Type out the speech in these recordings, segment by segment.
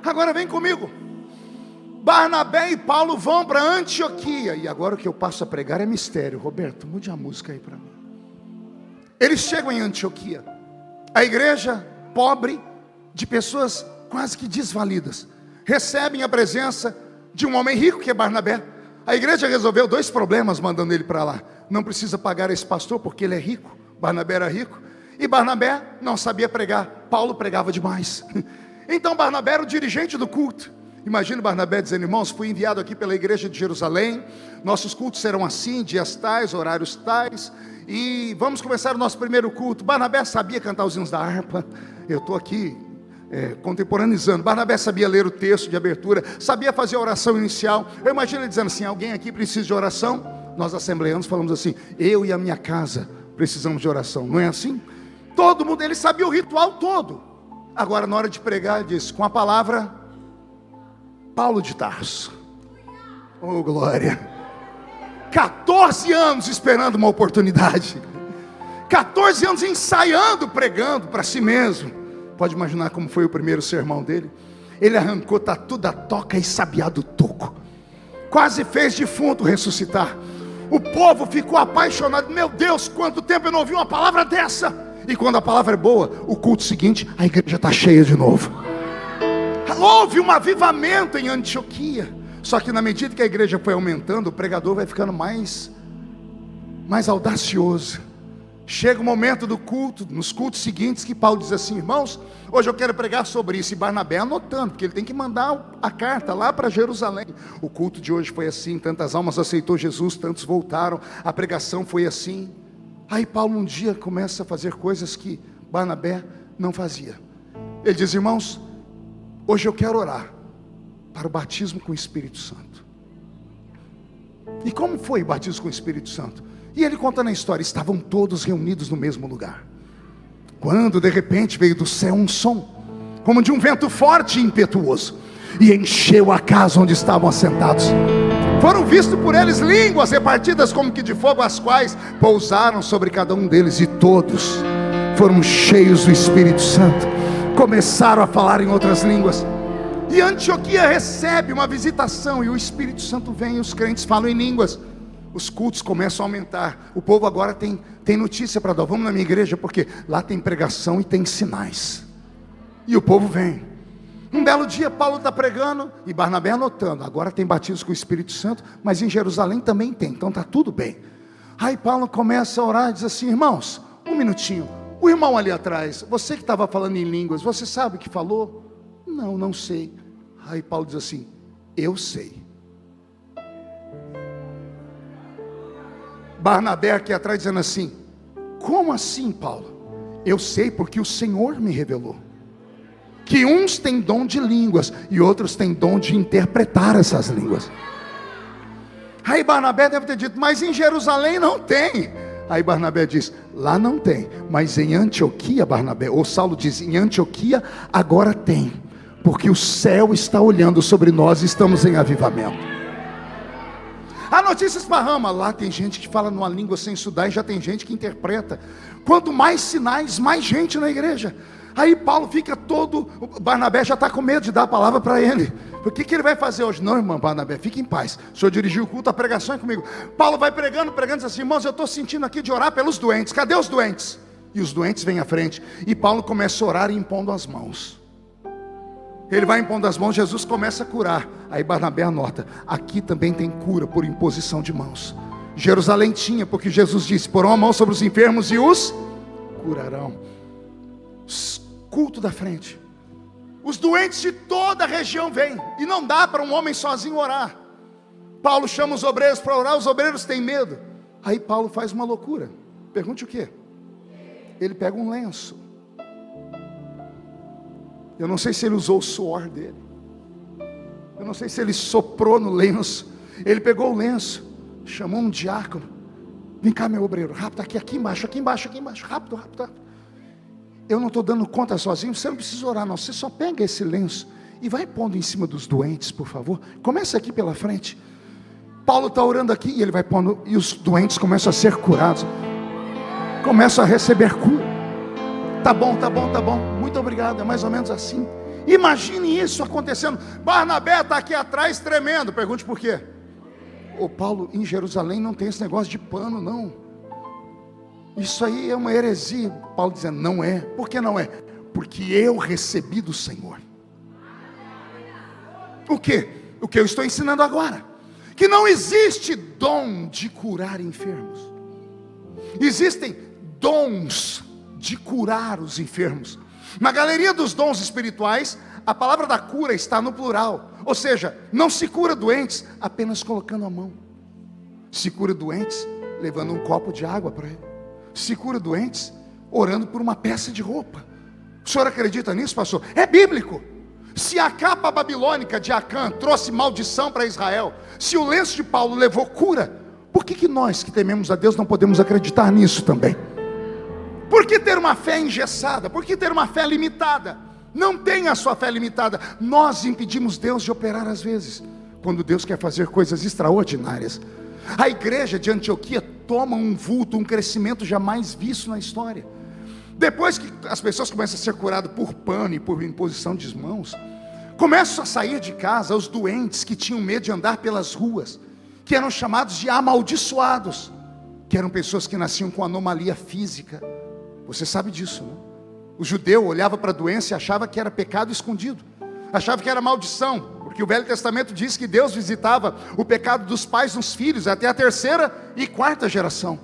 Agora vem comigo. Barnabé e Paulo vão para Antioquia. E agora o que eu passo a pregar é mistério. Roberto, mude a música aí para mim. Eles chegam em Antioquia. A igreja pobre, de pessoas quase que desvalidas, recebem a presença de um homem rico que é Barnabé. A igreja resolveu 2 problemas mandando ele para lá. Não precisa pagar esse pastor porque ele é rico. Barnabé era rico. E Barnabé não sabia pregar. Paulo pregava demais. Então Barnabé era o dirigente do culto. Imagina Barnabé dizendo: irmãos, fui enviado aqui pela igreja de Jerusalém. Nossos cultos serão assim, dias tais, horários tais. E vamos começar o nosso primeiro culto. Barnabé sabia cantar os hinos da harpa. Eu estou aqui contemporaneizando. Barnabé sabia ler o texto de abertura, sabia fazer a oração inicial. Eu imagino ele dizendo assim: alguém aqui precisa de oração? Nós assembleanos falamos assim: eu e a minha casa precisamos de oração. Não é assim? Todo mundo, ele sabia o ritual todo. Agora na hora de pregar ele disse, com a palavra, Paulo de Tarso. Oh glória. 14 anos esperando uma oportunidade, 14 anos ensaiando, pregando para si mesmo. Pode imaginar como foi o primeiro sermão dele. Ele arrancou tatu da toca e sabiá do toco, quase fez defunto ressuscitar. O povo ficou apaixonado. Meu Deus, quanto tempo eu não ouvi uma palavra dessa. E quando a palavra é boa, o culto seguinte, a igreja está cheia de novo. Houve um avivamento em Antioquia. Só que na medida que a igreja foi aumentando, o pregador vai ficando mais audacioso. Chega o momento do culto, nos cultos seguintes, que Paulo diz assim: irmãos, hoje eu quero pregar sobre isso. E Barnabé anotando, porque ele tem que mandar a carta lá para Jerusalém. O culto de hoje foi assim, tantas almas aceitou Jesus, tantos voltaram, a pregação foi assim. Aí Paulo um dia começa a fazer coisas que Barnabé não fazia. Ele diz: irmãos, hoje eu quero orar para o batismo com o Espírito Santo. E como foi o batismo com o Espírito Santo? E ele conta na história: estavam todos reunidos no mesmo lugar, quando de repente veio do céu um som, como de um vento forte e impetuoso, e encheu a casa onde estavam assentados. Foram vistos por eles línguas repartidas como que de fogo, as quais pousaram sobre cada um deles, e todos foram cheios do Espírito Santo, começaram a falar em outras línguas. E Antioquia recebe uma visitação, e o Espírito Santo vem, e os crentes falam em línguas. Os cultos começam a aumentar. O povo agora tem notícia para dar. Vamos na minha igreja, porque lá tem pregação e tem sinais. E o povo vem. Um belo dia Paulo está pregando e Barnabé anotando: agora tem batismo com o Espírito Santo, mas em Jerusalém também tem, então está tudo bem. Aí Paulo começa a orar e diz assim: irmãos, um minutinho, o irmão ali atrás, você que estava falando em línguas, você sabe o que falou? Não, não sei. Aí Paulo diz assim: eu sei. Barnabé aqui atrás dizendo assim: como assim, Paulo? Eu sei porque o Senhor me revelou que uns têm dom de línguas e outros têm dom de interpretar essas línguas. Aí Barnabé deve ter dito: mas em Jerusalém não tem. Aí Barnabé diz: lá não tem, mas em Antioquia, Barnabé, ou Saulo diz, em Antioquia agora tem, porque o céu está olhando sobre nós e estamos em avivamento. A notícia esparrama. Lá tem gente que fala numa língua sem estudar, e já tem gente que interpreta. Quanto mais sinais, mais gente na igreja. Aí Paulo fica todo, Barnabé já está com medo de dar a palavra para ele. O que ele vai fazer hoje? Não, irmão Barnabé, fique em paz. O senhor dirigiu o culto, a pregação é comigo. Paulo vai pregando, diz assim: irmãos, eu estou sentindo aqui de orar pelos doentes. Cadê os doentes? E os doentes vêm à frente. E Paulo começa a orar e impondo as mãos. Ele vai impondo as mãos, Jesus começa a curar. Aí Barnabé anota: aqui também tem cura por imposição de mãos. Jerusalém tinha, porque Jesus disse: porão a mão sobre os enfermos e os curarão. Culto da frente. Os doentes de toda a região vêm. E não dá para um homem sozinho orar. Paulo chama os obreiros para orar. Os obreiros têm medo. Aí Paulo faz uma loucura. Pergunte o quê? Ele pega um lenço. Eu não sei se ele usou o suor dele. Eu não sei se ele soprou no lenço. Ele pegou o lenço, chamou um diácono: vem cá, meu obreiro, rápido, aqui embaixo, rápido, rápido. Eu não estou dando conta sozinho. Você não precisa orar não, você só pega esse lenço e vai pondo em cima dos doentes, por favor. Começa aqui pela frente. Paulo está orando aqui e ele vai pondo, e os doentes começam a ser curados, começam a receber cura. Tá bom, muito obrigado, é mais ou menos assim. Imagine isso acontecendo. Barnabé está aqui atrás tremendo. Pergunte por quê. O Paulo, em Jerusalém não tem esse negócio de pano, não. Isso aí é uma heresia. Paulo dizendo, não é. Por que não é? Porque eu recebi do Senhor. O quê? O que eu estou ensinando agora. Que não existe dom de curar enfermos. Existem dons de curar os enfermos. Na galeria dos dons espirituais, a palavra da cura está no plural. Ou seja, não se cura doentes apenas colocando a mão. Se cura doentes levando um copo de água para ele. Se cura doentes orando por uma peça de roupa. O senhor acredita nisso, pastor? É bíblico. Se a capa babilônica de Acã trouxe maldição para Israel, se o lenço de Paulo levou cura, por que nós que tememos a Deus não podemos acreditar nisso também? Por que ter uma fé engessada? Por que ter uma fé limitada? Não tenha a sua fé limitada. Nós impedimos Deus de operar às vezes, quando Deus quer fazer coisas extraordinárias. A igreja de Antioquia toma um vulto, um crescimento jamais visto na história. Depois que as pessoas começam a ser curadas por pano e por imposição de mãos, começam a sair de casa os doentes que tinham medo de andar pelas ruas, que eram chamados de amaldiçoados, que eram pessoas que nasciam com anomalia física. Você sabe disso, né? O judeu olhava para a doença e achava que era pecado escondido, achava que era maldição, porque o Velho Testamento diz que Deus visitava o pecado dos pais nos filhos, até a 3ª e 4ª geração.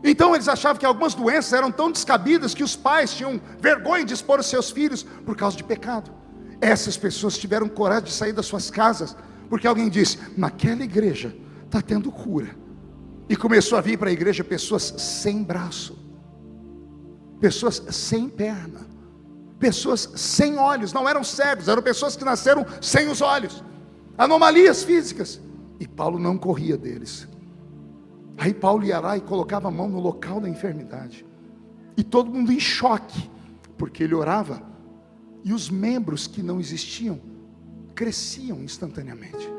Então eles achavam que algumas doenças eram tão descabidas que os pais tinham vergonha de expor os seus filhos por causa de pecado. Essas pessoas tiveram coragem de sair das suas casas, porque alguém disse, naquela igreja está tendo cura. E começou a vir para a igreja pessoas sem braço, pessoas sem perna, pessoas sem olhos. Não eram cegos, eram pessoas que nasceram sem os olhos, anomalias físicas. E Paulo não corria deles. Aí Paulo ia lá e colocava a mão no local da enfermidade, e todo mundo em choque, porque ele orava, e os membros que não existiam, cresciam instantaneamente.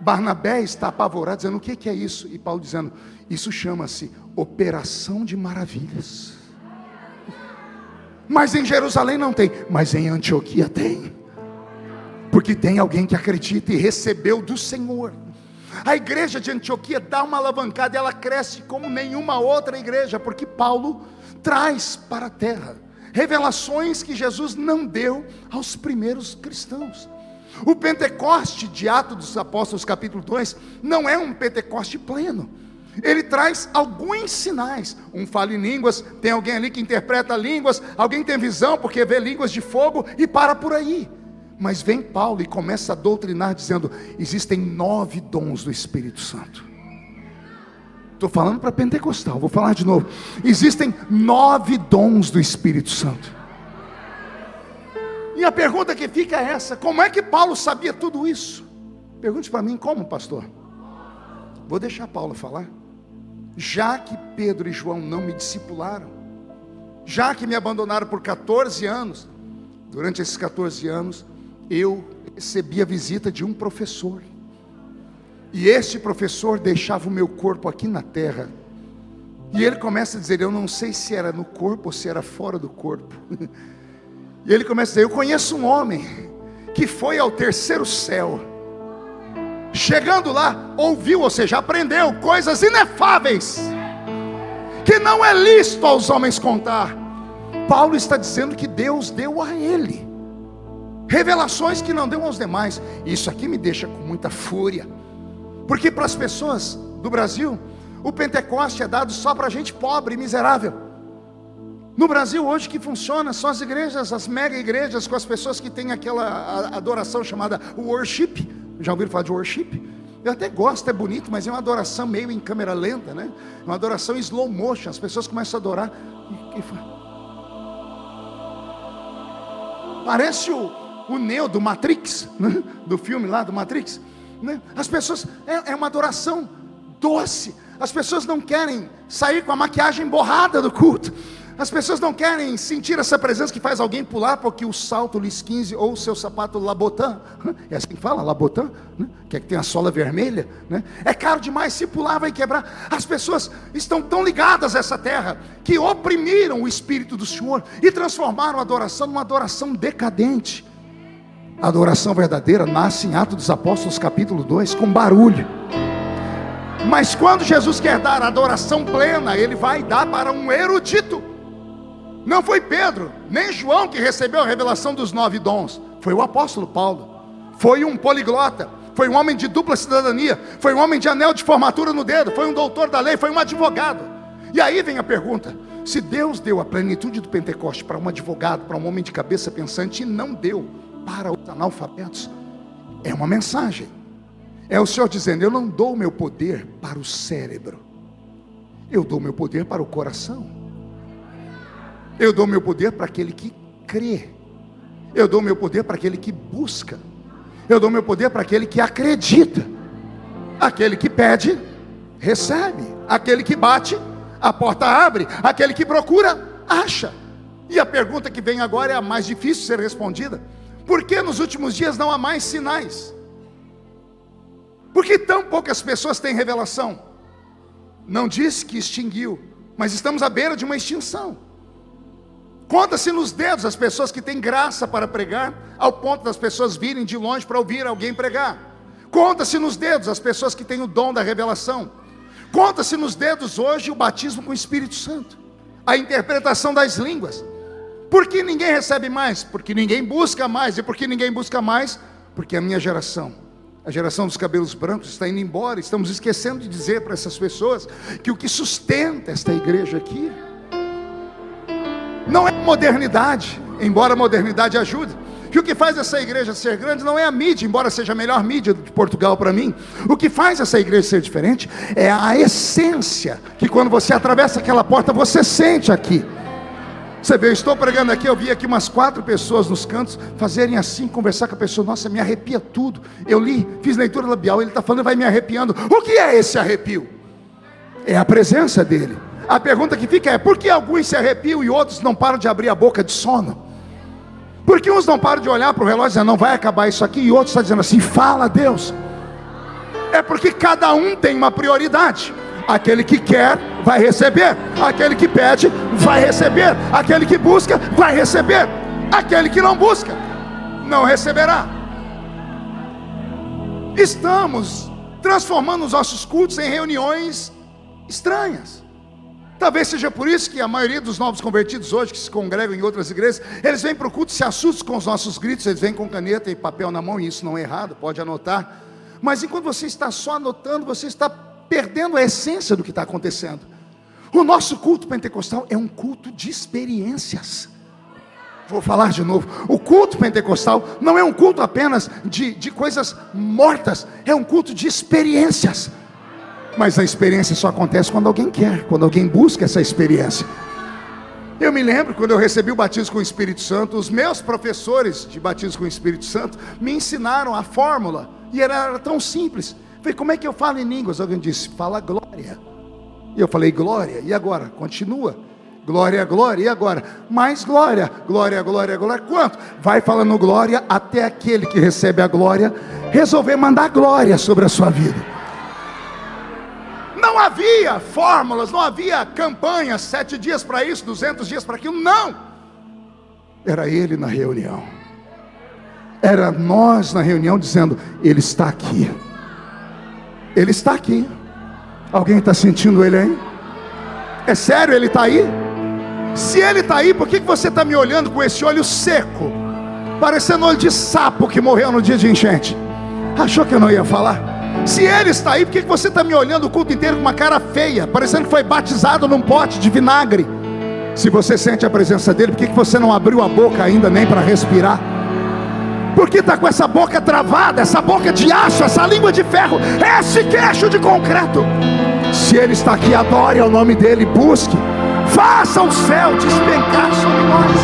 Barnabé está apavorado, dizendo, o que é isso? E Paulo dizendo, isso chama-se operação de maravilhas. Mas em Jerusalém não tem, mas em Antioquia tem. Porque tem alguém que acredita e recebeu do Senhor. A igreja de Antioquia dá uma alavancada e ela cresce como nenhuma outra igreja, porque Paulo traz para a terra revelações que Jesus não deu aos primeiros cristãos. O Pentecoste de Atos dos Apóstolos capítulo 2 não é um Pentecoste pleno. Ele traz alguns sinais. Um fala em línguas, tem alguém ali que interpreta línguas, alguém tem visão porque vê línguas de fogo e para por aí. Mas vem Paulo e começa a doutrinar dizendo, existem 9 dons do Espírito Santo. Estou falando para pentecostal, vou falar de novo. Existem 9 dons do Espírito Santo. E a pergunta que fica é essa, como é que Paulo sabia tudo isso? Pergunte para mim, como, pastor? Vou deixar Paulo falar. Já que Pedro e João não me discipularam, já que me abandonaram por 14 anos, durante esses 14 anos, eu recebi a visita de um professor, e este professor deixava o meu corpo aqui na terra, e ele começa a dizer, eu não sei se era no corpo ou se era fora do corpo, e ele começa a dizer, eu conheço um homem, que foi ao 3º céu, chegando lá, ouviu, ou seja, aprendeu coisas inefáveis, que não é lícito aos homens contar. Paulo está dizendo que Deus deu a ele revelações que não deu aos demais. Isso aqui me deixa com muita fúria, porque para as pessoas do Brasil, o Pentecoste é dado só para gente pobre e miserável. No Brasil hoje que funciona são as igrejas, as mega igrejas, com as pessoas que têm aquela adoração chamada worship. Já ouviram falar de worship? Eu até gosto, é bonito, mas é uma adoração meio em câmera lenta, né? Uma adoração em slow motion. As pessoas começam a adorar parece o Neo do Matrix, né? Do filme lá do Matrix, né? As pessoas, é uma adoração doce. As pessoas não querem sair com a maquiagem borrada do culto. As pessoas não querem sentir essa presença que faz alguém pular, porque o salto Lis 15 ou o seu sapato Labotan, é assim que fala, Labotan, né? Que é que tem a sola vermelha, né? É caro demais, se pular vai quebrar. As pessoas estão tão ligadas a essa terra, que oprimiram o Espírito do Senhor, e transformaram a adoração numa adoração decadente. A adoração verdadeira nasce em Atos dos Apóstolos capítulo 2, com barulho. Mas quando Jesus quer dar a adoração plena, Ele vai dar para um erudito. Não foi Pedro, nem João que recebeu a revelação dos 9 dons. Foi o apóstolo Paulo. Foi um poliglota. Foi um homem de dupla cidadania. Foi um homem de anel de formatura no dedo. Foi um doutor da lei. Foi um advogado. E aí vem a pergunta: se Deus deu a plenitude do Pentecoste para um advogado, para um homem de cabeça pensante, e não deu para os analfabetos, é uma mensagem. É o Senhor dizendo: eu não dou o meu poder para o cérebro, eu dou o meu poder para o coração. Eu dou meu poder para aquele que crê. Eu dou meu poder para aquele que busca. Eu dou meu poder para aquele que acredita. Aquele que pede, recebe. Aquele que bate, a porta abre. Aquele que procura, acha. E a pergunta que vem agora é a mais difícil de ser respondida: por que nos últimos dias não há mais sinais? Por que tão poucas pessoas têm revelação? Não disse que extinguiu, mas estamos à beira de uma extinção. Conta-se nos dedos as pessoas que têm graça para pregar, ao ponto das pessoas virem de longe para ouvir alguém pregar. Conta-se nos dedos as pessoas que têm o dom da revelação. Conta-se nos dedos hoje o batismo com o Espírito Santo, a interpretação das línguas. Por que ninguém recebe mais? Porque ninguém busca mais. E por que ninguém busca mais? Porque a minha geração, a geração dos cabelos brancos, está indo embora. Estamos esquecendo de dizer para essas pessoas que o que sustenta esta igreja aqui não é modernidade, embora a modernidade ajude. Que o que faz essa igreja ser grande não é a mídia, embora seja a melhor mídia de Portugal para mim. O que faz essa igreja ser diferente é a essência, que quando você atravessa aquela porta, você sente aqui. Você vê, eu estou pregando aqui, eu vi aqui umas 4 pessoas nos cantos fazerem assim, conversar com a pessoa. Nossa, me arrepia tudo. Eu li, fiz leitura labial, ele está falando, vai me arrepiando. O que é esse arrepio? É a presença dele. A pergunta que fica é: por que alguns se arrepiam e outros não param de abrir a boca de sono? Por que uns não param de olhar para o relógio e dizer: não vai acabar isso aqui, e outros estão dizendo assim: fala Deus? É porque cada um tem uma prioridade. Aquele que quer, vai receber. Aquele que pede, vai receber. Aquele que busca, vai receber. Aquele que não busca, não receberá. Estamos transformando os nossos cultos em reuniões estranhas. Talvez seja por isso que a maioria dos novos convertidos hoje, que se congregam em outras igrejas, eles vêm para o culto, se assustam com os nossos gritos. Eles vêm com caneta e papel na mão, e isso não é errado, pode anotar. Mas enquanto você está só anotando, você está perdendo a essência do que está acontecendo. O nosso culto pentecostal é um culto de experiências. Vou falar de novo. O culto pentecostal não é um culto apenas de coisas mortas, é um culto de experiências. Mas a experiência só acontece quando alguém quer, quando alguém busca essa experiência. Eu me lembro quando eu recebi o batismo com o Espírito Santo, os meus professores de batismo com o Espírito Santo me ensinaram a fórmula, e era tão simples. Eu falei: como é que eu falo em línguas? Alguém disse: fala glória. E eu falei: glória, e agora? Continua. Glória, glória, e agora? Mais glória, glória, glória, glória. Quanto? Vai falando glória até aquele que recebe a glória resolver mandar glória sobre a sua vida. Não havia fórmulas, não havia campanhas, 7 dias para isso, 200 dias para aquilo, não. Era ele na reunião. Era nós na reunião dizendo: ele está aqui. Ele está aqui. Alguém está sentindo ele aí? É sério, ele está aí? Se ele está aí, por que você está me olhando com esse olho seco, parecendo olho de sapo que morreu no dia de enchente? Achou que eu não ia falar? Se ele está aí, por que você está me olhando o culto inteiro com uma cara feia, parecendo que foi batizado num pote de vinagre? Se você sente a presença dele, por que você não abriu a boca ainda nem para respirar? Por que está com essa boca travada, essa boca de aço, essa língua de ferro, esse queixo de concreto? Se ele está aqui, adore ao nome dele, busque, faça o céu despencar sobre nós.